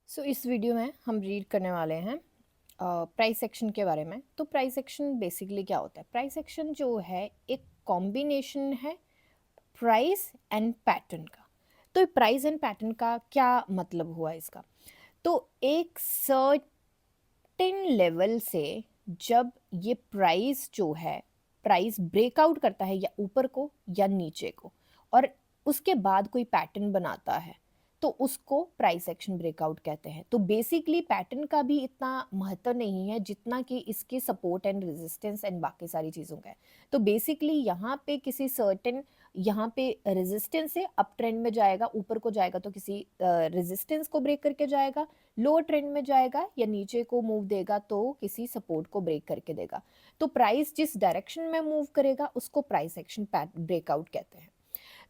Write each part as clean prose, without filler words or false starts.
इस वीडियो में हम रीड करने वाले हैं प्राइस एक्शन के बारे में। तो प्राइस एक्शन बेसिकली क्या होता है? प्राइस एक्शन जो है एक कॉम्बिनेशन है प्राइस एंड पैटर्न का। तो प्राइस एंड पैटर्न का क्या मतलब हुआ इसका? तो एक सर्टेन लेवल से जब ये प्राइस जो है प्राइस ब्रेकआउट करता है या ऊपर को या नीचे को, और उसके बाद कोई पैटर्न बनाता है, तो उसको प्राइस एक्शन ब्रेकआउट कहते हैं। तो बेसिकली पैटर्न का भी इतना महत्व नहीं है जितना कि इसके सपोर्ट एंड रेजिस्टेंस एंड बाकी सारी चीज़ों का है। तो बेसिकली यहाँ पे किसी सर्टेन, यहाँ पे रेजिस्टेंस से अप ट्रेंड में जाएगा, ऊपर को जाएगा तो किसी रेजिस्टेंस को ब्रेक करके जाएगा, लोअर ट्रेंड में जाएगा या नीचे को मूव देगा तो किसी सपोर्ट को ब्रेक करके देगा। तो प्राइस जिस डायरेक्शन में मूव करेगा उसको प्राइस एक्शन ब्रेकआउट कहते हैं।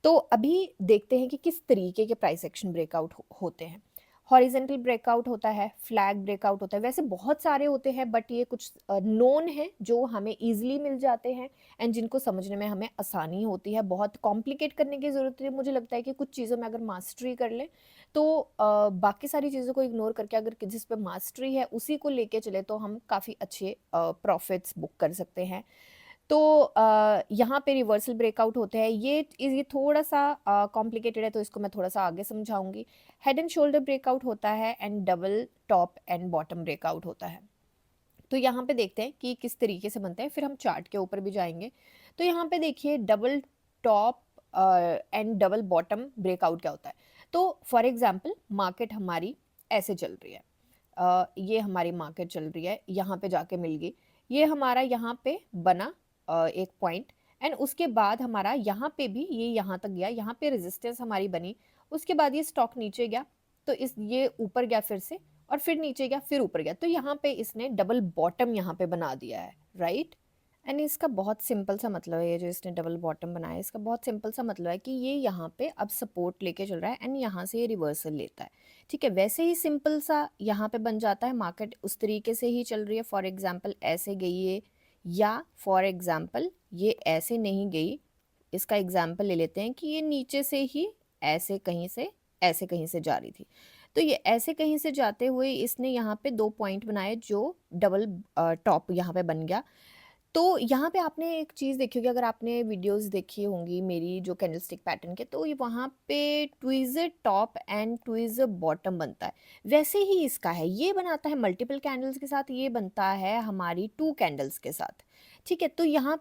तो अभी देखते हैं कि किस तरीके के प्राइस एक्शन ब्रेकआउट होते हैं। हॉरिजेंटल ब्रेकआउट होता है, फ्लैग ब्रेकआउट होता है, वैसे बहुत सारे होते हैं बट ये कुछ नोन है जो हमें इजीली मिल जाते हैं एंड जिनको समझने में हमें आसानी होती है। बहुत कॉम्प्लिकेट करने की ज़रूरत है। मुझे लगता है कि कुछ चीज़ों में अगर मास्टरी कर लें तो बाकी सारी चीज़ों को इग्नोर करके अगर जिस पे मास्टरी है उसी को लेके चले तो हम काफ़ी अच्छे प्रॉफिट्स बुक कर सकते हैं। तो यहाँ पे रिवर्सल ब्रेकआउट होते हैं। ये थोड़ा सा कॉम्प्लिकेटेड है तो इसको मैं थोड़ा सा आगे समझाऊंगी। हेड एंड शोल्डर ब्रेकआउट होता है and double top and bottom breakout होता है। तो यहाँ पे देखते हैं कि किस तरीके से बनते हैं, फिर हम चार्ट के ऊपर भी जाएंगे। तो यहाँ पे देखिए double top and double bottom breakout क्या होता है। तो फॉर एग्जाम्पल मार्केट हमारी ऐसे चल रही है, ये हमारी मार्केट चल रही है, यहाँ पे जाके मिल गई, ये हमारा यहाँ पे बना एक पॉइंट, एंड उसके बाद हमारा यहाँ पे भी ये यहाँ तक गया, यहाँ पे रेजिस्टेंस हमारी बनी, उसके बाद ये स्टॉक नीचे गया, तो इस ये ऊपर गया फिर से, और फिर नीचे गया, फिर ऊपर गया, तो यहाँ पे इसने डबल बॉटम यहाँ पे बना दिया है, राइट। एंड इसका बहुत सिंपल सा मतलब है, ये जो इसने डबल बॉटम बनाया है इसका बहुत सिंपल सा मतलब है कि ये यहाँ पे अब सपोर्ट लेके चल रहा है एंड यहाँ से ये रिवर्सल लेता है। ठीक है, वैसे ही सिंपल सा यहाँ पे बन जाता है। मार्केट उस तरीके से ही चल रही है, फॉर एग्जाम्पल ऐसे गई है, या फॉर एग्जाम्पल ये ऐसे नहीं गई। इसका एग्जाम्पल ले लेते हैं कि ये नीचे से ही ऐसे कहीं से जा रही थी, तो ये ऐसे कहीं से जाते हुए इसने यहाँ पे 2 पॉइंट बनाए जो डबल टॉप यहाँ पे बन गया। तो यहाँ पे आपने एक चीज़ देखी होगी, अगर आपने वीडियोस देखी होंगी मेरी जो कैंडलस्टिक पैटर्न के, तो ये वहाँ पे tweezer top and tweezer bottom बनता है। वैसे ही इसका है, ये बनाता है मल्टीपल कैंडल्स के साथ, ये बनता है हमारी 2 कैंडल्स के साथ। ठीक है, तो यहाँ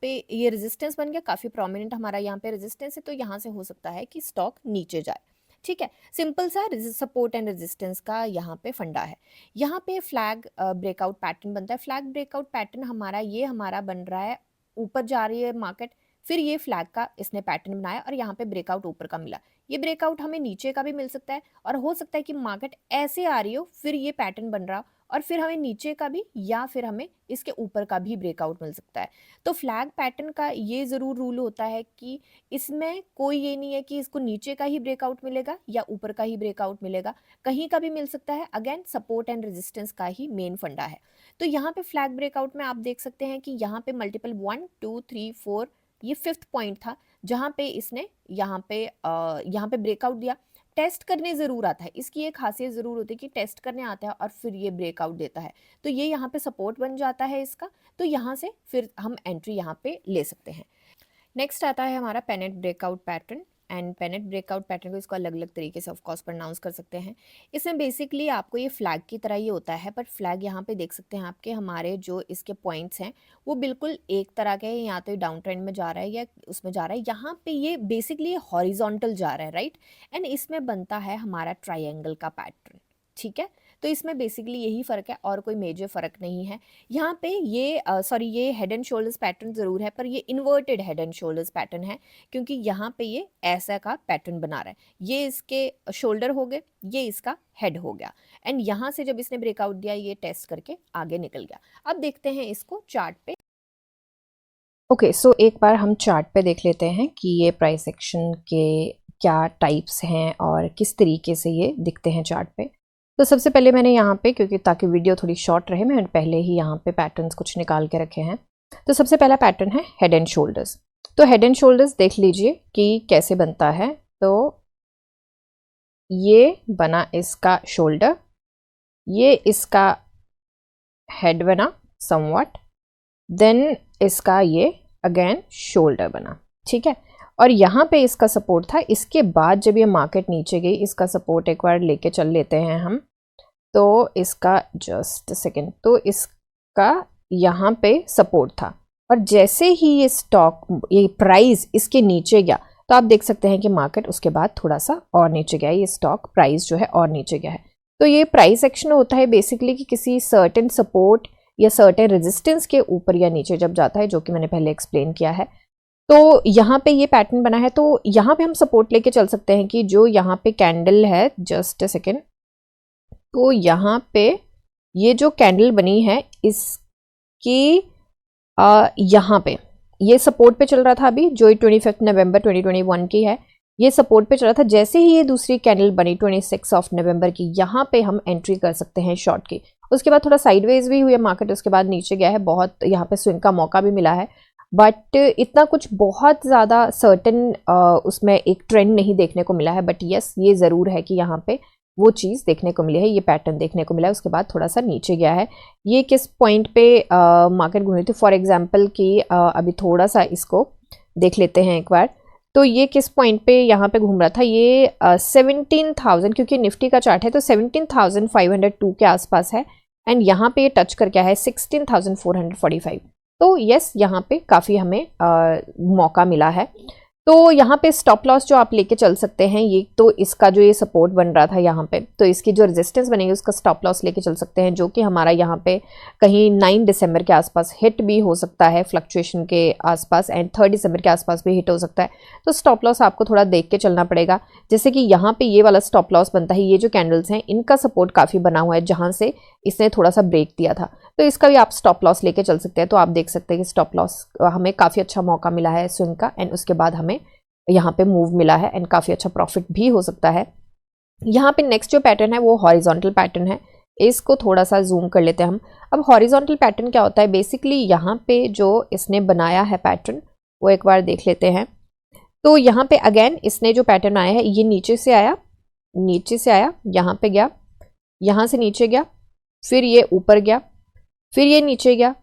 पे ये रेजिस्टेंस बन गया, काफ़ी प्रोमिनेंट हमारा यहाँ पे रेजिस्टेंस है, तो यहाँ से हो सकता है कि स्टॉक नीचे जाए। ठीक है, सिंपल सा सपोर्ट एंड रेजिस्टेंस का यहाँ पे फंडा है। यहाँ पे फ्लैग ब्रेकआउट पैटर्न बनता है। फ्लैग ब्रेकआउट पैटर्न हमारा ये हमारा बन रहा है, ऊपर जा रही है मार्केट, फिर ये फ्लैग का इसने पैटर्न बनाया और यहाँ पे ब्रेकआउट ऊपर का मिला। ये ब्रेकआउट हमें नीचे का भी मिल सकता है, और हो सकता है कि मार्केट ऐसे आ रही हो, फिर ये पैटर्न बन रहा, और फिर हमें नीचे का भी या फिर हमें इसके ऊपर का भी ब्रेकआउट मिल सकता है। तो फ्लैग पैटर्न का ये ज़रूर रूल होता है कि इसमें कोई ये नहीं है कि इसको नीचे का ही ब्रेकआउट मिलेगा या ऊपर का ही ब्रेकआउट मिलेगा, कहीं का भी मिल सकता है। अगेन सपोर्ट एंड रेजिस्टेंस का ही मेन फंडा है। तो यहाँ पे फ्लैग ब्रेकआउट में आप देख सकते हैं कि यहाँ पे मल्टीपल 1 2 3 4, ये 5th पॉइंट था जहाँ पे इसने यहाँ पे ब्रेकआउट दिया। टेस्ट करने ज़रूर आता है, इसकी एक खासियत ज़रूर होती है कि टेस्ट करने आता है और फिर ये ब्रेकआउट देता है, तो ये यहाँ पे सपोर्ट बन जाता है इसका। तो यहाँ से फिर हम एंट्री यहाँ पे ले सकते हैं। नेक्स्ट आता है हमारा pennant breakout pattern. And pennant breakout pattern को इसको अलग अलग तरीके से ऑफ कोर्स प्रोनाउंस कर सकते हैं। इसमें बेसिकली आपको ये फ्लैग की तरह ही होता है, पर फ्लैग यहाँ पे देख सकते हैं आपके हमारे जो इसके पॉइंट्स हैं वो बिल्कुल एक तरह के हैं, या तो डाउन ट्रेंड में जा रहा है या उसमें जा रहा है। यहाँ पे ये बेसिकली हॉरिजॉन्टल जा रहा है, राइट। एंड इसमें बनता है हमारा ट्राइंगल का पैटर्न। ठीक है, तो इसमें बेसिकली यही फ़र्क है और कोई मेजर फ़र्क नहीं है। यहाँ पे ये हेड एंड शोल्डर्स पैटर्न ज़रूर है, पर ये inverted head and shoulders pattern है, क्योंकि यहाँ पे ये ऐसा का पैटर्न बना रहा है। ये इसके शोल्डर हो गए, ये इसका हेड हो गया, एंड यहाँ से जब इसने ब्रेकआउट दिया ये टेस्ट करके आगे निकल गया। अब देखते हैं इसको चार्ट पे। ओके, सो एक बार हम चार्ट पे देख लेते हैं कि ये प्राइस एक्शन के क्या टाइप्स हैं और किस तरीके से ये दिखते हैं चार्ट पे। तो सबसे पहले मैंने यहाँ पे, क्योंकि ताकि वीडियो थोड़ी शॉर्ट रहे, मैंने पहले ही यहाँ पे पैटर्न्स कुछ निकाल के रखे हैं। तो सबसे पहला पैटर्न है हेड एंड शोल्डर्स। तो हेड एंड शोल्डर्स देख लीजिए कि कैसे बनता है। तो ये बना इसका शोल्डर, ये इसका हेड बना समवट, देन इसका ये अगेन शोल्डर बना, ठीक है। और यहाँ पे इसका सपोर्ट था। इसके बाद जब ये मार्केट नीचे गई, इसका सपोर्ट एक बार लेके चल लेते हैं हम। तो इसका जस्ट सेकेंड, तो इसका यहाँ पे सपोर्ट था, और जैसे ही ये स्टॉक, ये प्राइस इसके नीचे गया, तो आप देख सकते हैं कि मार्केट उसके बाद थोड़ा सा और नीचे गया, ये स्टॉक प्राइस जो है और नीचे गया है। तो ये प्राइस एक्शन होता है बेसिकली कि किसी सर्टेन सपोर्ट या सर्टेन रेजिस्टेंस के ऊपर या नीचे जब जाता है, जो कि मैंने पहले एक्सप्लेन किया है। तो यहाँ पे ये पैटर्न बना है, तो यहाँ पे हम सपोर्ट लेके चल सकते हैं कि जो यहाँ पे कैंडल है, जस्ट अ सेकेंड, तो यहाँ पे ये जो कैंडल बनी है इसकी यहाँ पे ये सपोर्ट पे चल रहा था अभी, जो 25 नवंबर 2021 की है, ये सपोर्ट पे चल रहा था। जैसे ही ये दूसरी कैंडल बनी 26 नवंबर की, यहाँ पे हम एंट्री कर सकते हैं शॉर्ट की। उसके बाद थोड़ा साइडवेज भी हुई है मार्केट, उसके बाद नीचे गया है, बहुत यहाँ पे स्विंग का मौका भी मिला है, बट इतना कुछ बहुत ज़्यादा सर्टेन उसमें एक ट्रेंड नहीं देखने को मिला है। बट यस, ये ज़रूर है कि यहाँ पे वो चीज़ देखने को मिली है, ये पैटर्न देखने को मिला है। उसके बाद थोड़ा सा नीचे गया है। ये किस पॉइंट पे मार्केट घूम रही थी, फॉर एग्जांपल कि अभी थोड़ा सा इसको देख लेते हैं एक बार। तो ये किस पॉइंट पे यहाँ पे घूम रहा था, ये 17,000, क्योंकि निफ्टी का चार्ट है, तो 17,502 के आसपास है, एंड यहाँ पे ये टच कर क्या है 16,445। तो यस, यहाँ पे काफ़ी हमें मौका मिला है। तो यहाँ पे स्टॉप लॉस जो आप लेके चल सकते हैं, ये तो इसका जो ये सपोर्ट बन रहा था यहाँ पे, तो इसकी जो रेजिस्टेंस बनेगी उसका स्टॉप लॉस लेके चल सकते हैं, जो कि हमारा यहाँ पे कहीं 9 दिसंबर के आसपास हिट भी हो सकता है, फ्लक्चुएशन के आसपास, एंड 3 दिसंबर के आसपास भी हिट हो सकता है। तो स्टॉप लॉस आपको थोड़ा देख के चलना पड़ेगा। जैसे कि यहाँ पे ये वाला स्टॉप लॉस बनता है, ये जो कैंडल्स हैं इनका सपोर्ट काफ़ी बना हुआ है, जहाँ से इसने थोड़ा सा ब्रेक दिया था, तो इसका भी आप स्टॉप लॉस लेके चल सकते हैं। तो आप देख सकते हैं कि स्टॉप लॉस हमें काफ़ी अच्छा मौका मिला है स्विंग का, एंड उसके बाद हमें यहाँ पे मूव मिला है, एंड काफ़ी अच्छा प्रॉफिट भी हो सकता है। यहाँ पे नेक्स्ट जो पैटर्न है वो हॉरिजॉन्टल पैटर्न है। इसको थोड़ा सा जूम कर लेते हैं हम। अब हॉरिजॉन्टल पैटर्न क्या होता है, बेसिकली यहाँ पे जो इसने बनाया है पैटर्न, वो एक बार देख लेते हैं। तो यहाँ पे अगेन इसने जो पैटर्न आया है, ये नीचे से आया, नीचे से आया, यहाँ पे गया, यहाँ से नीचे गया, फिर ये ऊपर गया, फिर ये नीचे गया,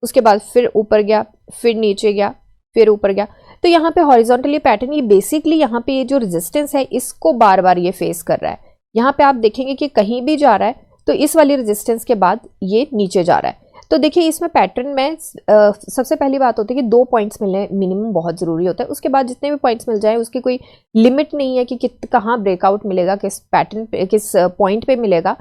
उसके बाद फिर ऊपर गया, फिर नीचे गया, फिर ऊपर गया। तो यहाँ पे हॉरिजॉन्टली पैटर्न, ये बेसिकली यहाँ पे ये जो रेजिस्टेंस है इसको बार बार ये फेस कर रहा है। यहाँ पे आप देखेंगे कि कहीं भी जा रहा है तो इस वाली रेजिस्टेंस के बाद ये नीचे जा रहा है। तो देखिए इसमें पैटर्न में सबसे पहली बात होती है कि 2 पॉइंट्स मिलने मिनिमम बहुत ज़रूरी होता है। उसके बाद जितने भी पॉइंट्स मिल जाए उसकी कोई लिमिट नहीं है कि कहाँ ब्रेकआउट मिलेगा, किस पैटर्न पे, किस पॉइंट पे मिलेगा।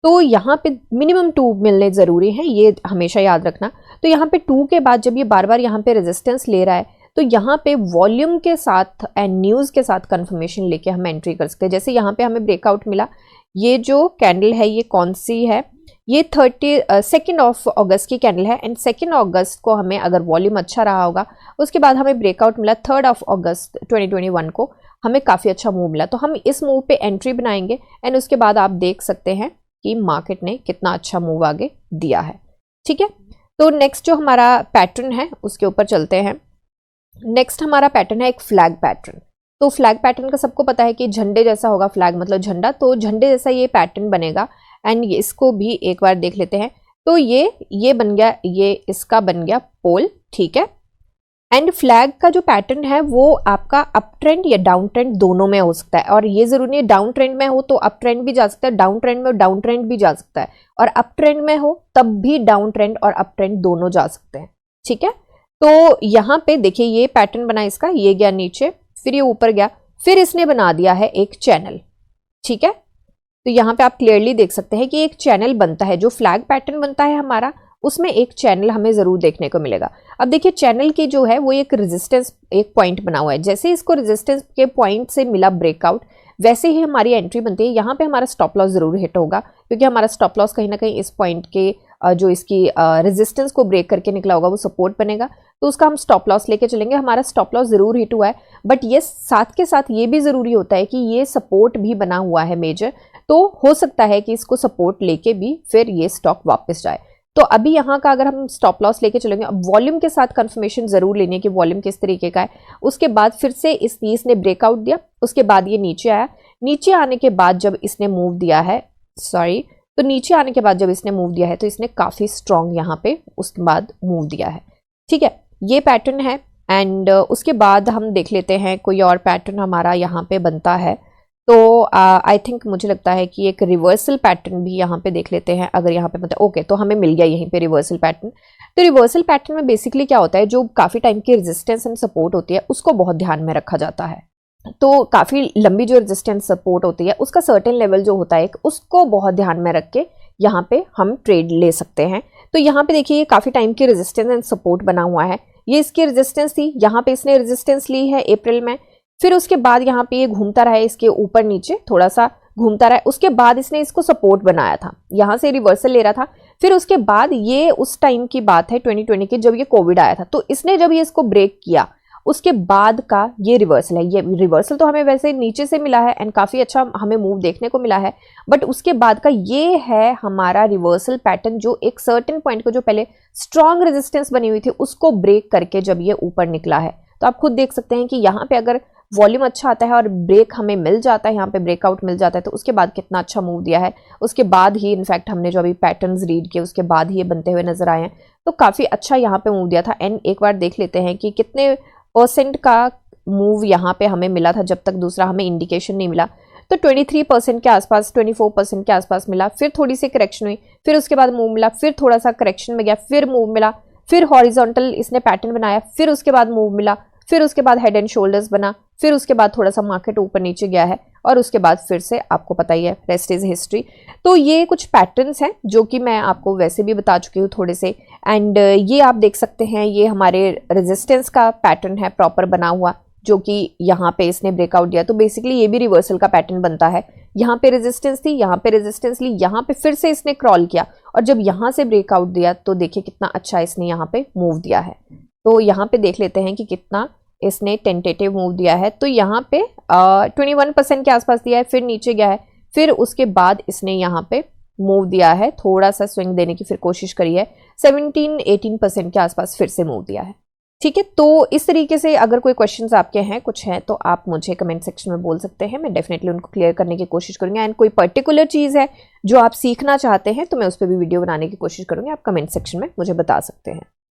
तो यहाँ पे मिनिमम 2 मिलने ज़रूरी हैं, ये हमेशा याद रखना। तो यहाँ पे 2 के बाद जब ये बार बार यहाँ पे रेजिस्टेंस ले रहा है, तो यहाँ पे वॉल्यूम के साथ एंड न्यूज़ के साथ कंफर्मेशन लेके हम एंट्री कर सकते हैं। जैसे यहाँ पे हमें ब्रेकआउट मिला, ये जो कैंडल है ये कौन सी है, ये 2 अगस्त की कैंडल है, एंड 2 अगस्त को हमें अगर वॉल्यूम अच्छा रहा होगा, उसके बाद हमें ब्रेकआउट मिला 3 अगस्त 2021 को, हमें काफ़ी अच्छा मूव मिला। तो हम इस मूव पे एंट्री बनाएंगे, एंड उसके बाद आप देख सकते हैं कि मार्केट ने कितना अच्छा मूव आगे दिया है। ठीक है, तो नेक्स्ट जो हमारा पैटर्न है उसके ऊपर चलते हैं। नेक्स्ट हमारा पैटर्न है एक फ्लैग पैटर्न। तो फ्लैग पैटर्न का सबको पता है कि झंडे जैसा होगा, फ्लैग मतलब झंडा, तो झंडे जैसा ये पैटर्न बनेगा, एंड इसको भी एक बार देख लेते हैं। तो ये बन गया, ये इसका बन गया पोल, ठीक है। एंड फ्लैग का जो पैटर्न है वो आपका अप ट्रेंड या डाउन ट्रेंड दोनों में हो सकता है, और ये जरूरी नहीं है डाउन ट्रेंड में हो तो अप ट्रेंड भी जा सकता है, डाउन ट्रेंड में हो डाउन ट्रेंड भी जा सकता है, और अप ट्रेंड में हो तब भी डाउन ट्रेंड और अप ट्रेंड दोनों जा सकते हैं। ठीक है, तो यहाँ पे देखिए ये पैटर्न बना इसका, ये गया नीचे, फिर ये ऊपर गया, फिर इसने बना दिया है एक चैनल। ठीक है, तो यहाँ पे आप क्लियरली देख सकते हैं कि एक चैनल बनता है, जो फ्लैग पैटर्न बनता है हमारा, उसमें एक चैनल हमें जरूर देखने को मिलेगा। अब देखिए चैनल की जो है वो एक रेजिस्टेंस, एक पॉइंट बना हुआ है, जैसे इसको रेजिस्टेंस के पॉइंट से मिला ब्रेकआउट, वैसे ही हमारी एंट्री बनती है। यहाँ पे हमारा स्टॉप लॉस जरूर हिट होगा, क्योंकि हमारा स्टॉप लॉस कहीं ना कहीं इस पॉइंट के जो इसकी रेजिस्टेंस को ब्रेक करके निकला होगा वो सपोर्ट बनेगा, तो उसका हम स्टॉप लॉस लेके चलेंगे। हमारा स्टॉप लॉस जरूर हिट हुआ है, बट ये साथ के साथ ये भी जरूरी होता है कि ये सपोर्ट भी बना हुआ है मेजर, तो हो सकता है कि इसको सपोर्ट लेके भी फिर ये स्टॉक वापस जाए। तो अभी यहाँ का अगर हम स्टॉप लॉस लेके चलेंगे, अब वॉल्यूम के साथ कंफर्मेशन जरूर लेनी है कि वॉल्यूम किस तरीके का है। उसके बाद फिर से इसने ब्रेकआउट दिया, उसके बाद ये नीचे आया, नीचे आने के बाद जब इसने मूव दिया है, तो नीचे आने के बाद जब इसने मूव दिया है तो इसने काफ़ी स्ट्रॉन्ग यहाँ पे उसके बाद मूव दिया है। ठीक है, ये पैटर्न है। एंड उसके बाद हम देख लेते हैं कोई और पैटर्न हमारा यहाँ पे बनता है। तो आई थिंक मुझे लगता है कि एक रिवर्सल पैटर्न भी यहाँ पे देख लेते हैं। अगर यहाँ पे मतलब ओके, तो हमें मिल गया यहीं पे रिवर्सल पैटर्न। तो रिवर्सल पैटर्न में बेसिकली क्या होता है, जो काफ़ी टाइम की रेजिस्टेंस एंड सपोर्ट होती है उसको बहुत ध्यान में रखा जाता है। तो काफ़ी लंबी जो रेजिस्टेंस सपोर्ट होती है उसका सर्टेन लेवल जो होता है उसको बहुत ध्यान में रख के यहाँ पे हम ट्रेड ले सकते हैं। तो यहाँ पे देखिए ये काफ़ी टाइम की रेजिस्टेंस एंड सपोर्ट बना हुआ है, ये इसकी रेजिस्टेंस थी, यहाँ पे इसने रेजिस्टेंस ली है अप्रैल में। फिर उसके बाद यहाँ पे ये घूमता रहा है, इसके ऊपर नीचे थोड़ा सा घूमता रहा है। उसके बाद इसने इसको सपोर्ट बनाया था, यहाँ से रिवर्सल ले रहा था। फिर उसके बाद ये उस टाइम की बात है 2020 की, जब ये कोविड आया था। तो इसने जब ये इसको ब्रेक किया उसके बाद का ये रिवर्सल है। ये रिवर्सल तो हमें वैसे नीचे से मिला है एंड काफ़ी अच्छा हमें मूव देखने को मिला है, बट उसके बाद का ये है हमारा रिवर्सल पैटर्न, जो एक सर्टेन पॉइंट को जो पहले स्ट्रॉन्ग रेजिस्टेंस बनी हुई थी उसको ब्रेक करके जब ये ऊपर निकला है। तो आप खुद देख सकते हैं कि यहाँ पे अगर वॉल्यूम अच्छा आता है और ब्रेक हमें मिल जाता है, यहाँ पे ब्रेकआउट मिल जाता है, तो उसके बाद कितना अच्छा मूव दिया है। उसके बाद ही इनफैक्ट हमने जो अभी पैटर्न्स रीड किए उसके बाद ही ये बनते हुए नजर आए हैं। तो काफ़ी अच्छा यहाँ पे मूव दिया था। एंड एक बार देख लेते हैं कि कितने % का मूव यहाँ पे हमें मिला था, जब तक दूसरा हमें इंडिकेशन नहीं मिला। तो 23% के आसपास, 24% के आसपास मिला। फिर थोड़ी सी करेक्शन हुई, फिर उसके बाद मूव मिला, फिर थोड़ा सा करेक्शन में गया, फिर मूव मिला, फिर हॉरिजॉन्टल इसने पैटर्न बनाया, फिर उसके बाद मूव मिला, फिर उसके बाद हेड एंड शोल्डर्स बना, फिर उसके बाद थोड़ा सा मार्केट ऊपर नीचे गया है और उसके बाद फिर से आपको पता ही है, रेस्ट इज हिस्ट्री। तो ये कुछ पैटर्न्स हैं जो कि मैं आपको वैसे भी बता चुकी हूँ थोड़े से। एंड ये आप देख सकते हैं, ये हमारे रेजिस्टेंस का पैटर्न है प्रॉपर बना हुआ, जो कि यहाँ पे इसने ब्रेकआउट दिया। तो बेसिकली ये भी रिवर्सल का पैटर्न बनता है। यहाँ पे रेजिस्टेंस थी, यहाँ पे रेजिस्टेंस ली, यहाँ पे फिर से इसने क्रॉल किया और जब यहाँ से ब्रेकआउट दिया तो देखिए कितना अच्छा इसने यहाँ पे मूव दिया है। तो यहाँ पे देख लेते हैं कि कितना इसने टेंटेटिव मूव दिया है। तो यहाँ पे 21% के आसपास दिया है, फिर नीचे गया है, फिर उसके बाद इसने यहाँ पे मूव दिया है, थोड़ा सा स्विंग देने की फिर कोशिश करी है, 17-18% के आसपास फिर से मूव दिया है। ठीक है, तो इस तरीके से अगर कोई क्वेश्चंस आपके हैं, कुछ हैं, तो आप मुझे कमेंट सेक्शन में बोल सकते हैं, मैं डेफिनेटली उनको क्लियर करने की कोशिश करूंगी। एंड कोई पर्टिकुलर चीज़ है जो आप सीखना चाहते हैं तो मैं उस पर भी वीडियो बनाने की कोशिश करूंगी, आप कमेंट सेक्शन में मुझे बता सकते हैं।